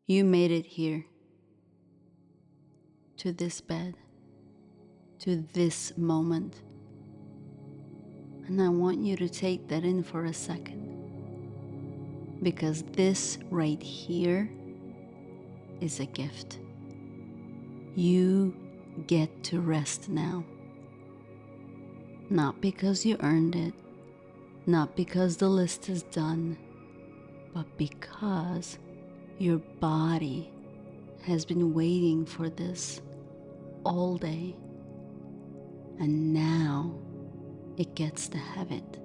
You made it here, to this bed, to this moment. And I want you to take that in for a second, because this right here is a gift. You get to rest now. Not because you earned it, not because the list is done, but because your body has been waiting for this all day, and now it gets to have it.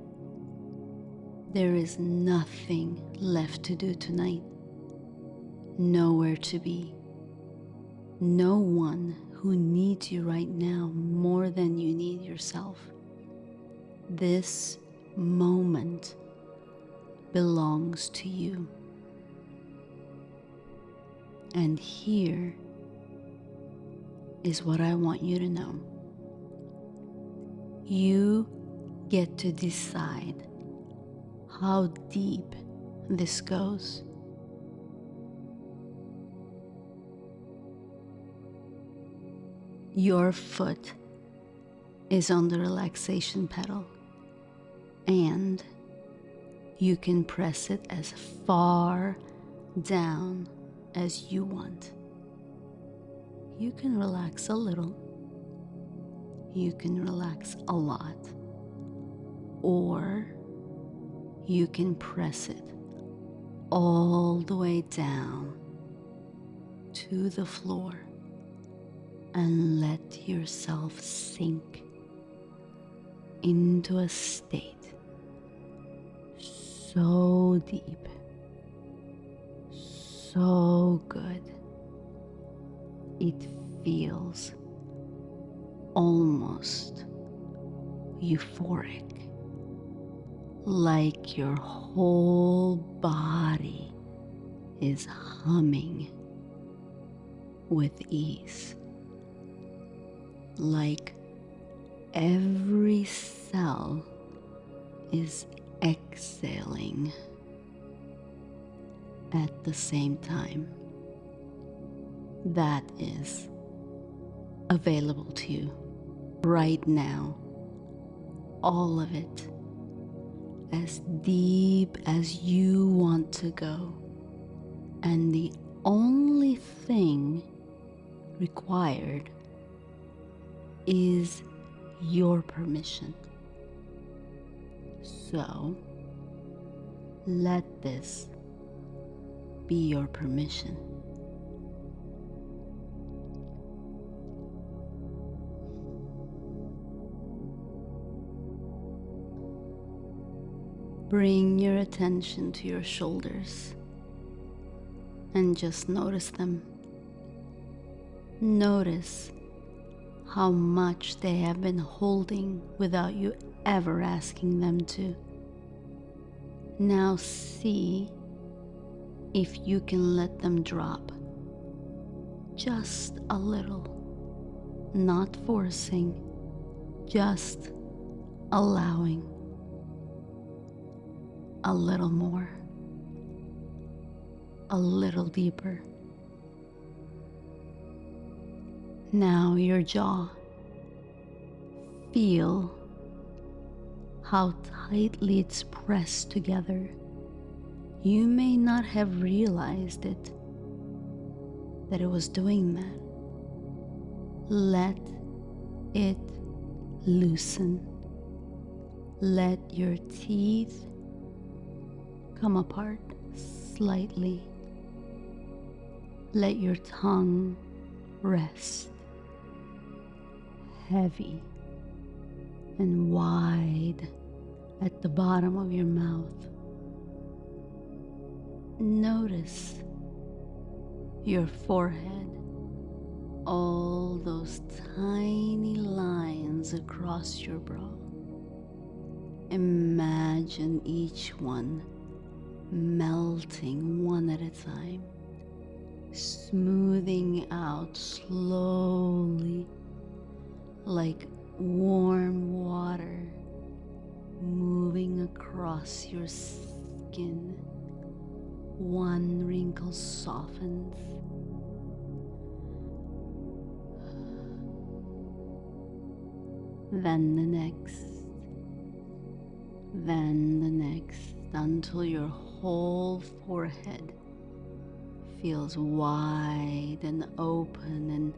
There is nothing left to do tonight, nowhere to be, no one who needs you right now more than you need yourself. This moment belongs to you. And here is what I want you to know. You get to decide how deep this goes. Your foot is on the relaxation pedal, and you can press it as far down as you want. You can relax a little, you can relax a lot, or you can press it all the way down to the floor and let yourself sink into a state so deep, so good. It feels almost euphoric, like your whole body is humming with ease, like every cell is exhaling at the same time. That is available to you right now, all of it, as deep as you want to go. And the only thing required is your permission. So let this be your permission. Bring your attention to your shoulders and just notice them. Notice how much they have been holding without you ever asking them to. Now see if you can let them drop just a little, not forcing, just allowing. A little more, a little deeper. Now your jaw. Feel how tightly it's pressed together. You may not have realized it, that it was doing that. Let it loosen. Let your teeth come apart slightly. Let your tongue rest heavy and wide at the bottom of your mouth. Notice your forehead, all those tiny lines across your brow. Imagine each one melting one at a time, smoothing out slowly like warm water moving across your skin, one wrinkle softens, then the next, then the next, until your whole forehead feels wide and open and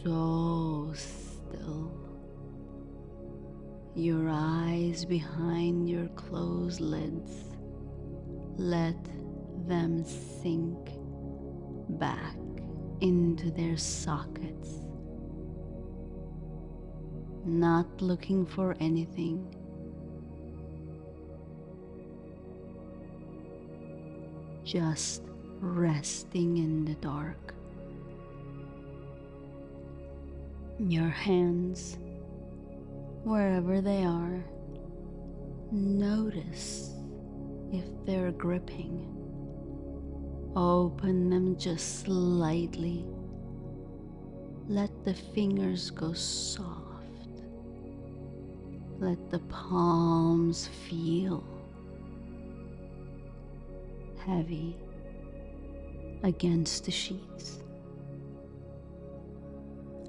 so still. Your eyes behind your closed lids, let them sink back into their sockets, not looking for anything, just resting in the dark. Your hands, wherever they are, notice if they're gripping. Open them just slightly. Let the fingers go soft. Let the palms feel heavy against the sheets.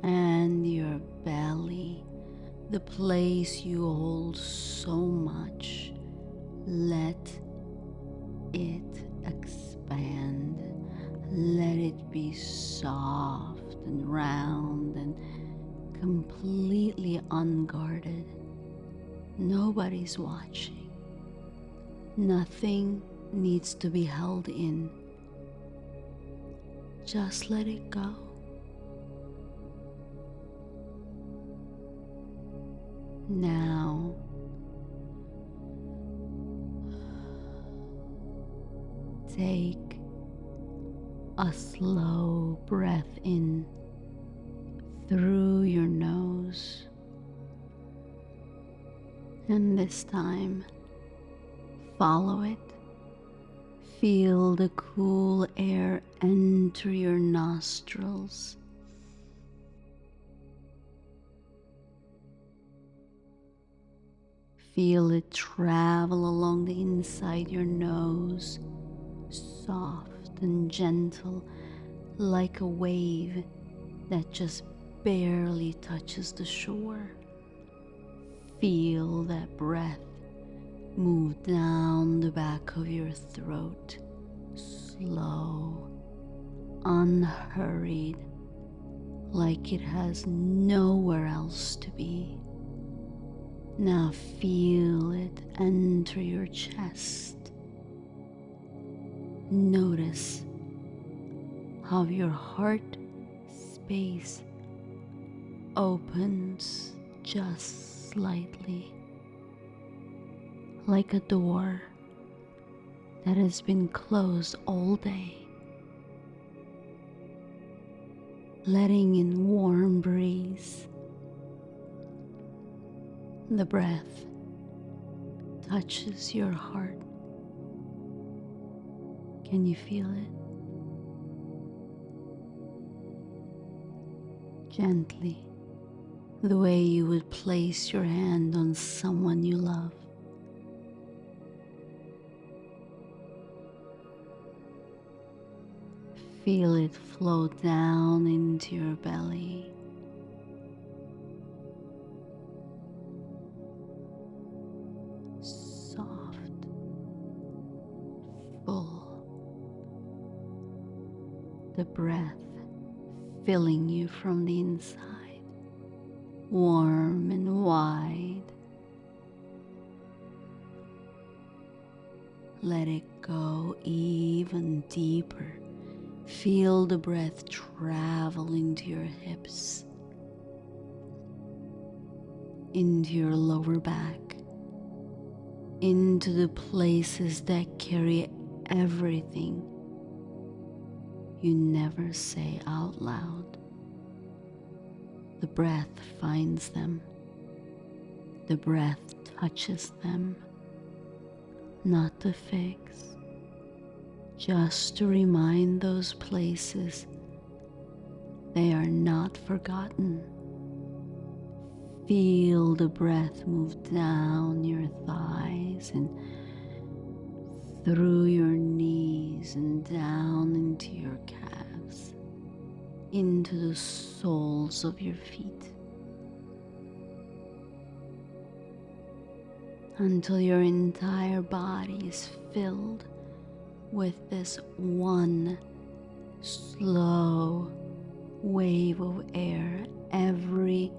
And your belly, the place you hold so much, let it expand. Let it be soft and round and completely unguarded. Nobody's watching. Nothing needs to be held in. Just let it go. Now, take a slow breath in through your nose, and this time follow it. Feel the cool air enter your nostrils. Feel it travel along the inside your nose, soft and gentle, like a wave that just barely touches the shore. Feel that breath move down the back of your throat, slow, unhurried, like it has nowhere else to be. Now feel it enter your chest. Notice how your heart space opens just slightly, like a door that has been closed all day, letting in warm breeze. The breath touches your heart. Can you feel it? Gently, the way you would place your hand on someone you love. Feel it flow down into your belly. Soft, full. The breath filling you from the inside, warm and wide. Let it go even deeper. Feel the breath travel into your hips, into your lower back, into the places that carry everything you never say out loud. The breath finds them. The breath touches them, not to fix, just to remind those places they are not forgotten. Feel the breath move down your thighs and through your knees and down into your calves, into the soles of your feet, until your entire body is filled with this one slow wave of air. Every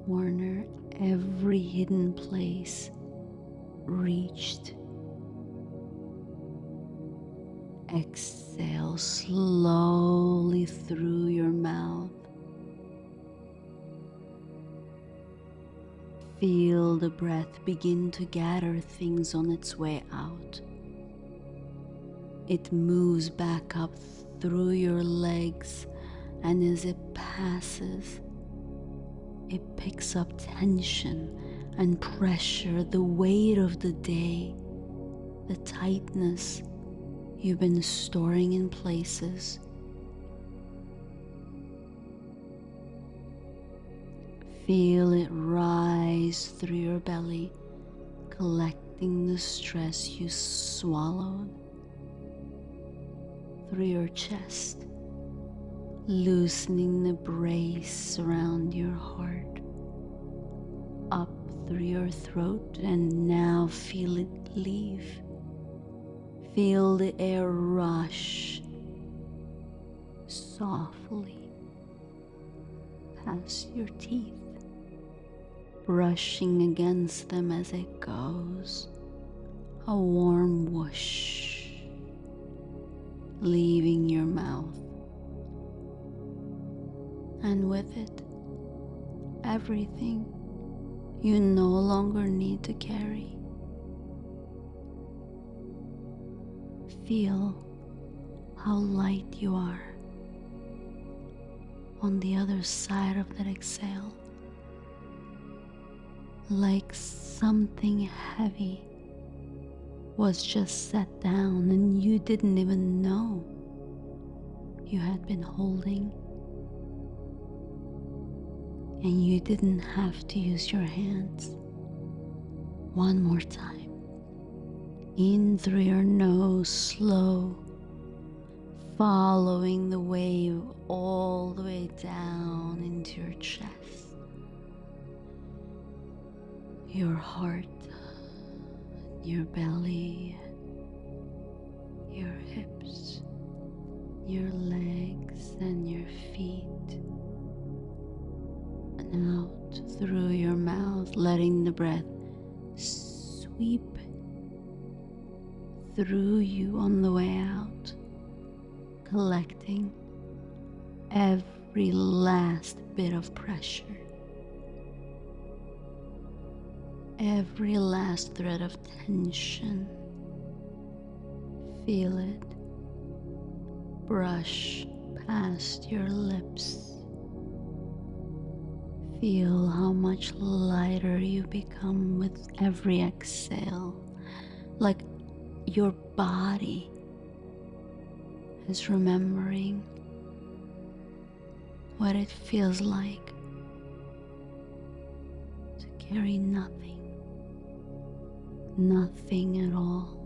corner, every hidden place reached. Exhale slowly through your mouth. Feel the breath begin to gather things on its way out. It moves back up through your legs, and as it passes, it picks up tension and pressure, the weight of the day, the tightness you've been storing in places. Feel it rise through your belly, collecting the stress you swallowed, through your chest, loosening the brace around your heart, up through your throat, and now feel it leave. Feel the air rush softly past your teeth, brushing against them as it goes, a warm whoosh, leaving your mouth, and with it, everything you no longer need to carry. Feel how light you are on the other side of that exhale, like something heavy was just set down and you didn't even know you had been holding, and you didn't have to use your hands. One more time. In through your nose, slow, following the wave all the way down into your chest, your heart, your belly, your hips, your legs and your feet, and out through your mouth, letting the breath sweep through you on the way out, collecting every last bit of pressure, every last thread of tension. Feel it brush past your lips. Feel how much lighter you become with every exhale, like your body is remembering what it feels like to carry nothing, nothing at all.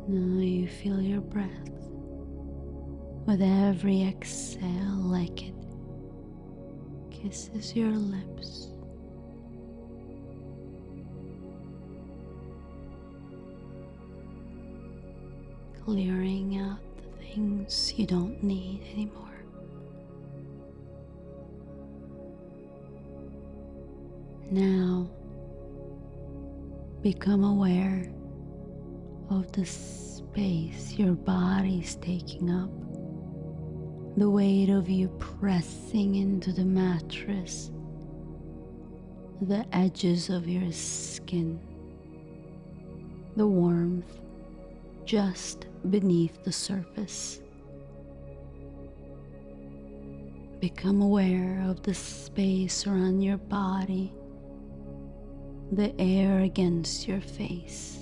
Now you feel your breath with every exhale, like it kisses your lips. Clearing out the things you don't need anymore. Now, become aware of the space your body's taking up, the weight of you pressing into the mattress, the edges of your skin, the warmth just beneath the surface. Become aware of the space around your body, the air against your face,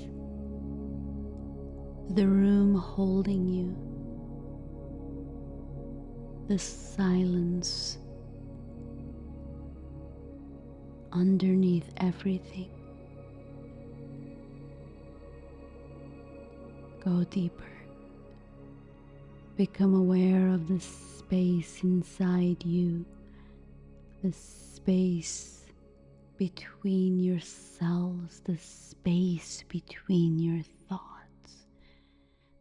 the room holding you, the silence underneath everything. Go deeper. Become aware of the space inside you, the space between your cells, the space between your thoughts.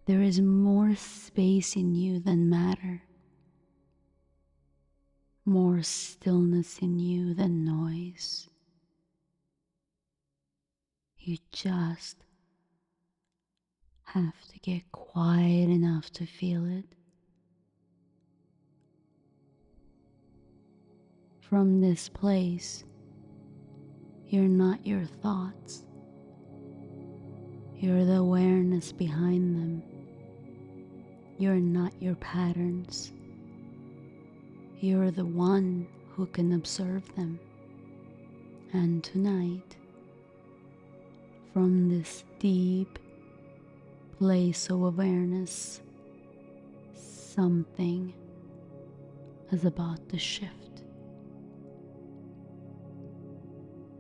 There is more space in you than matter, more stillness in you than noise. You just have to get quiet enough to feel it. From this place, you're not your thoughts. You're the awareness behind them. You're not your patterns. You're the one who can observe them. And tonight, from this deep place of awareness, something is about to shift.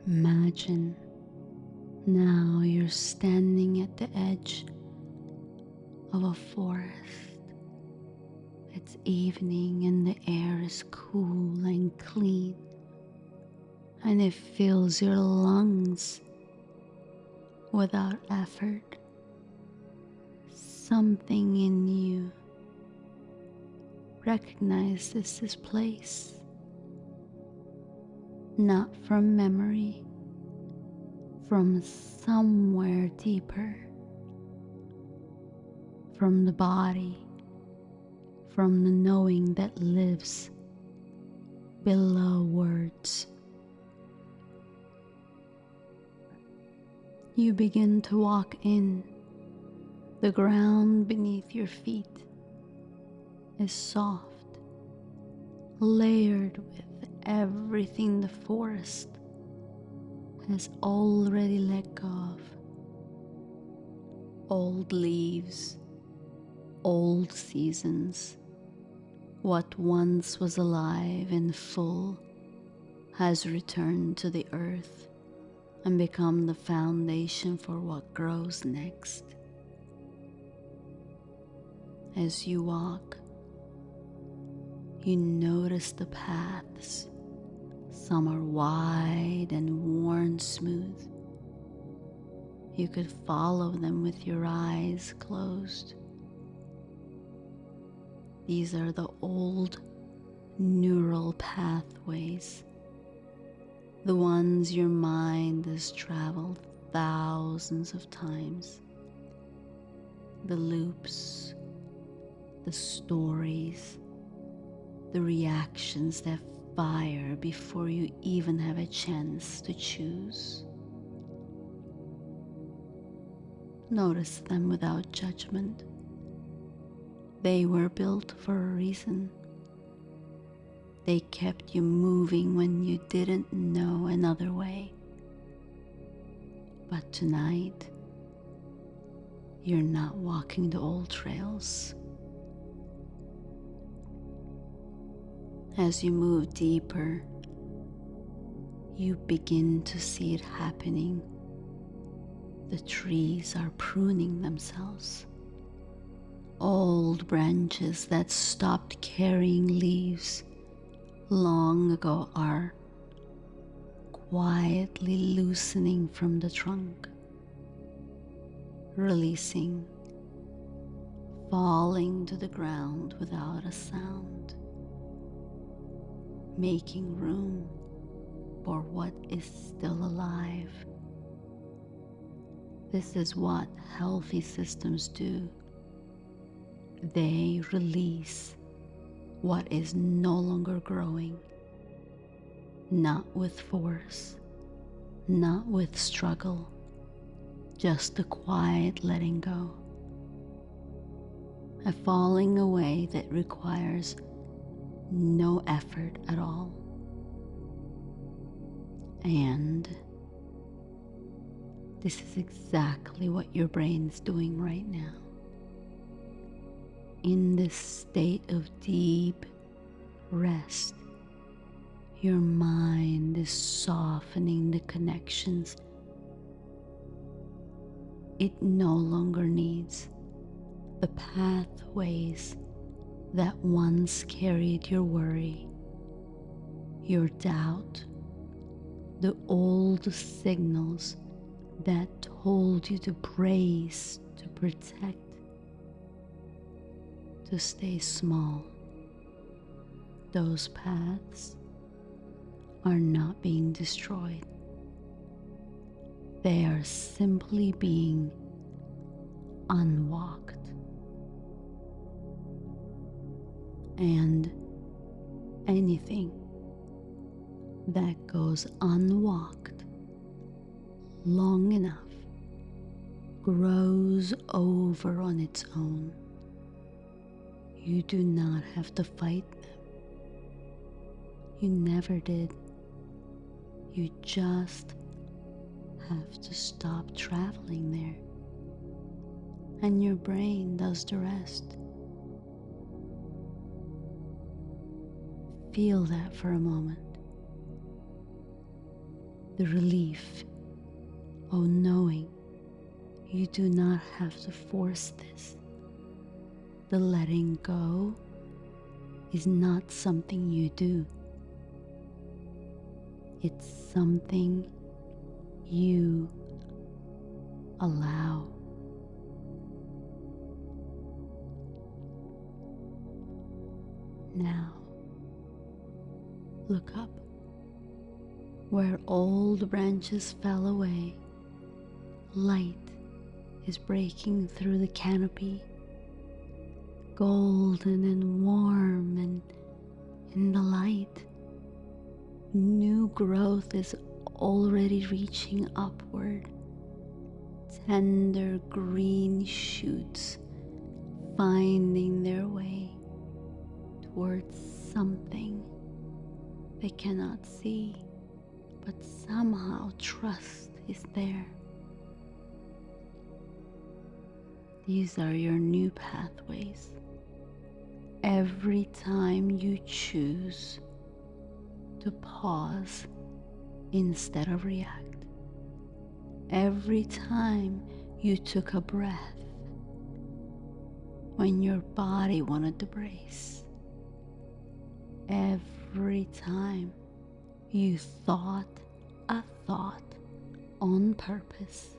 Imagine now you're standing at the edge of a forest. It's evening and the air is cool and clean, and it fills your lungs without effort. Something in you recognizes this place, not from memory, from somewhere deeper, from the body, from the knowing that lives below words. You begin to walk in. The ground beneath your feet is soft, layered with everything the forest has already let go of. Old leaves, old seasons. What once was alive and full has returned to the earth and become the foundation for what grows next. As you walk, you notice the paths. Some are wide and worn smooth. You could follow them with your eyes closed. These are the old neural pathways, the ones your mind has traveled thousands of times. The loops, the stories, the reactions that fire before you even have a chance to choose. Notice them without judgment. They were built for a reason. They kept you moving when you didn't know another way. But tonight, you're not walking the old trails. As you move deeper, you begin to see it happening. The trees are pruning themselves. Old branches that stopped carrying leaves long ago are quietly loosening from the trunk, releasing, falling to the ground without a sound, making room for what is still alive. This is what healthy systems do. They release what is no longer growing, not with force, not with struggle, just a quiet letting go. A falling away that requires no effort at all. And this is exactly what your brain's doing right now. In this state of deep rest, your mind is softening the connections it no longer needs the pathways that once carried your worry, your doubt, the old signals that told you to brace, to protect, to stay small. Those paths are not being destroyed. They are simply being unwalked. And anything that goes unwalked long enough grows over on its own. You do not have to fight them. You never did. You just have to stop traveling there. And your brain does the rest. Feel that for a moment. The relief of knowing you do not have to force this. The letting go is not something you do. It's something you allow. Now, look up. Where old branches fell away, light is breaking through the canopy, golden and warm, and in the light, new growth is already reaching upward. Tender green shoots finding their way towards something they cannot see, but somehow trust is there. These are your new pathways. Every time you choose to pause instead of react, every time you took a breath when your body wanted to brace, every time you thought a thought on purpose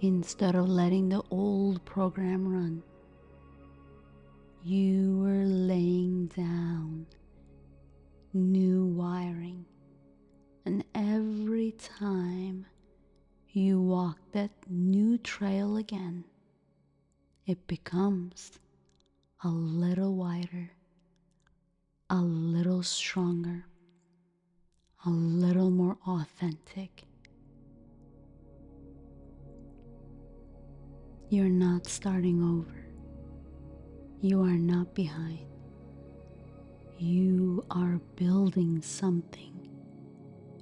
instead of letting the old program run, you were laying down new wiring. And every time you walk that new trail again, it becomes a little wider, a little stronger, a little more authentic. You're not starting over. You are not behind. You are building something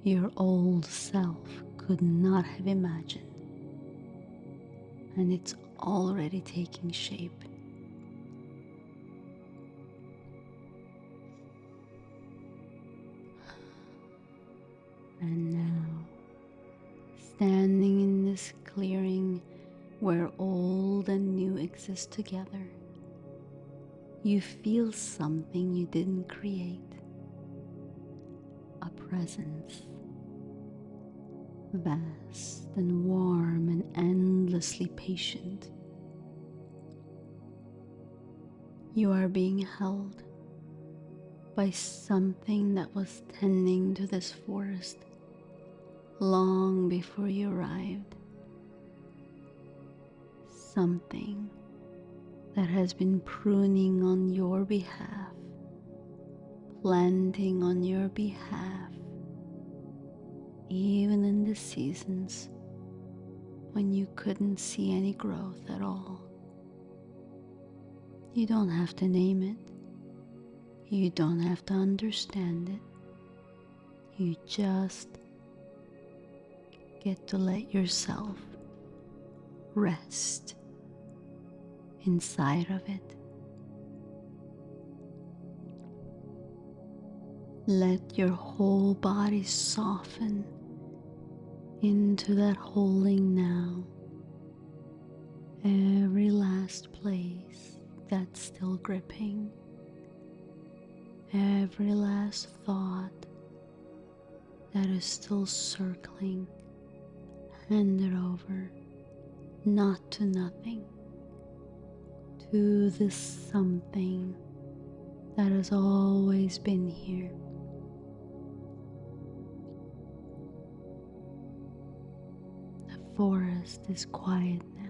your old self could not have imagined. And it's already taking shape. And now, standing in this clearing where old and new exist together, you feel something you didn't create. A presence, vast and warm and endlessly patient. You are being held by something that was tending to this forest long before you arrived. Something that has been pruning on your behalf, planting on your behalf, even in the seasons when you couldn't see any growth at all. You don't have to name it. You don't have to understand it. You just get to let yourself rest inside of it. Let your whole body soften into that holding now. Every last last place that's still gripping, every last thought that is still circling, hand it over, not to nothing, to this something that has always been here. The forest is quiet now.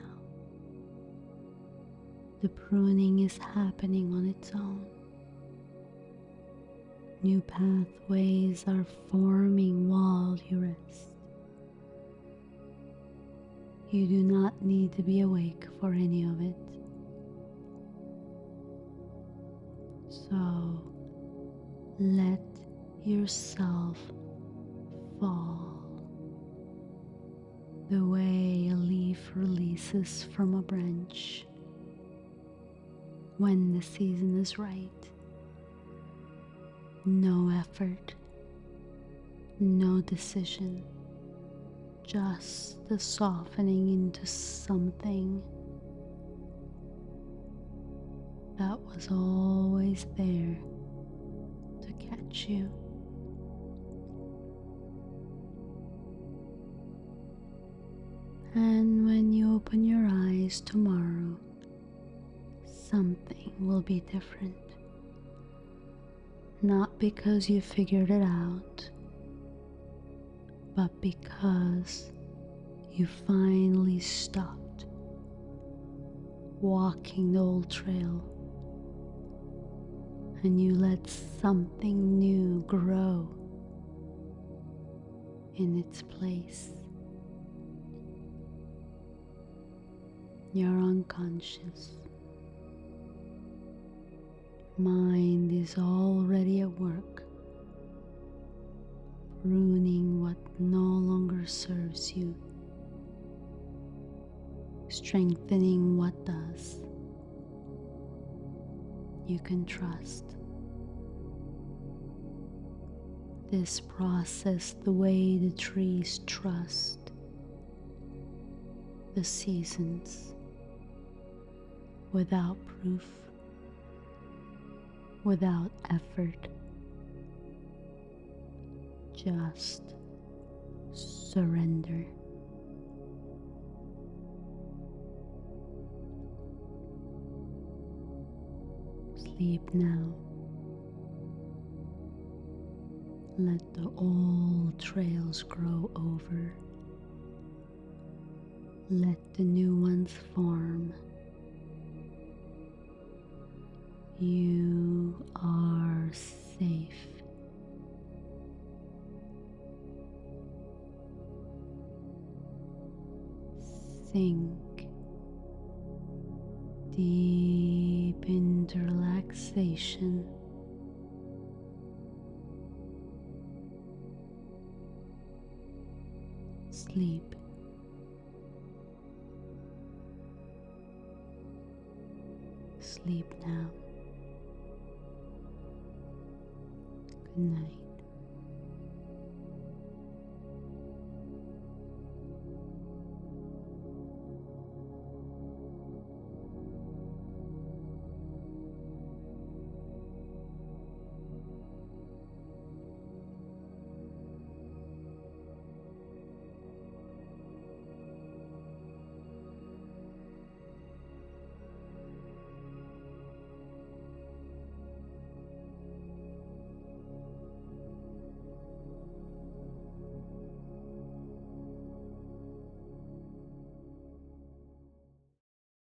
The pruning is happening on its own. New pathways are forming while you rest. You do not need to be awake for any of it. So let yourself fall the way a leaf releases from a branch when the season is right. No effort, no decision, just the softening into something that was always there to catch you. And when you open your eyes tomorrow, something will be different. Not because you figured it out, but because you finally stopped walking the old trail and you let something new grow in its place. Your unconscious mind is already at work, pruning what no longer serves you, strengthening what does. You can trust this process the way the trees trust the seasons, without proof, without effort, just surrender. Sleep now. Let the old trails grow over. Let the new ones form. You are safe. Sink deep into relaxation. Sleep. Sleep now. Good night.